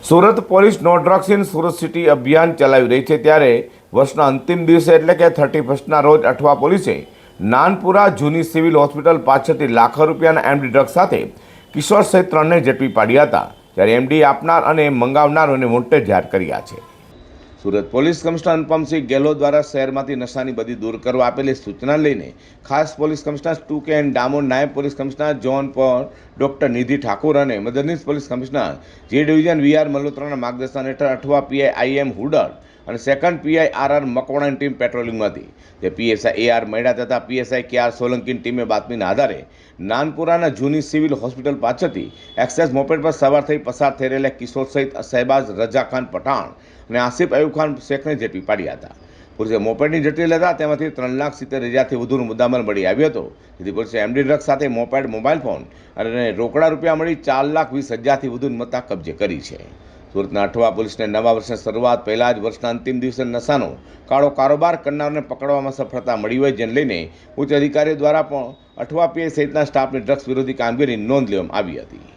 Surat police no drugs in Surat city અભિયાન ચલાવી રહી છે ત્યારે વર્ષના અંતિમ દિવસે એટલે કે 31ના રોજ અઠવા પોલીસે નાનપુરા જૂની સિવિલ હોસ્પિટલ પાછળથી લાખો રૂપિયાના એમડી ડ્રગ્સ સાથે કિશોર સહિત 3ને ઝડપી પાડ્યા હતા। ત્યારે એમડી આપનાર અને મંગાવનારોને વોન્ટેડ જાહેર કર્યા છે। સુરત પોલીસ કમિશનર અનુપમસિંહ ગેહલોત દ્વારા શહેરમાંથી નશાની બદી દૂર કરવા આપેલી સૂચના લઈને ખાસ પોલીસ કમિશનર 2K એન્ડ ડામોર, નાયબ પોલીસ કમિશનર જોન પોલ, ડોક્ટર નિધિ ઠાકુર અને મદદનીશ police commissioner J division VR મલ્હોત્રાના માર્ગદર્શન હેઠળ અઠવા PI IM હુડર અને સેકન્ડ PI RR મકવાણાની ટીમ પેટ્રોલિંગમાં હતી। જે PSI AR મૈડા તથા PSI KR સોલંકીની ટીમે બાતમીના આધારે નાનપુરાના જૂની સિવિલ હોસ્પિટલ પાછળથી એક્સેસ મોપેડ પર સવાર થઈ પસાર થઈ રહેલા કિશોર સહિત શહેબાઝ રજા ખાન પઠાણ અને આસિફ અયુબ ખાન શેખને ઝડપી પાડ્યા હતા। પોલીસે મોપેડની ઝડપી લેતા તેમાંથી 3,70,000થી વધુનો મુદ્દામાલ મળી આવ્યો હતો। જેથી પોલીસે એમડી ડ્રગ્સ સાથે મોપેડ, મોબાઈલ ફોન અને રોકડા રૂપિયા મળી 4,20,000થી વધુની મત્તા કબજે કરી છે। સુરતના અઠવા પોલીસને નવા વર્ષની શરૂઆત પહેલાં જ વર્ષના અંતિમ દિવસે નશાનો કાળો કારોબાર કરનારને પકડવામાં સફળતા મળી હોય, જેને લઈને ઉચ્ચ અધિકારીઓ દ્વારા પણ અઠવા PI સહિતના સ્ટાફની ડ્રગ્સ વિરોધી કામગીરીની નોંધ લેવામાં આવી હતી।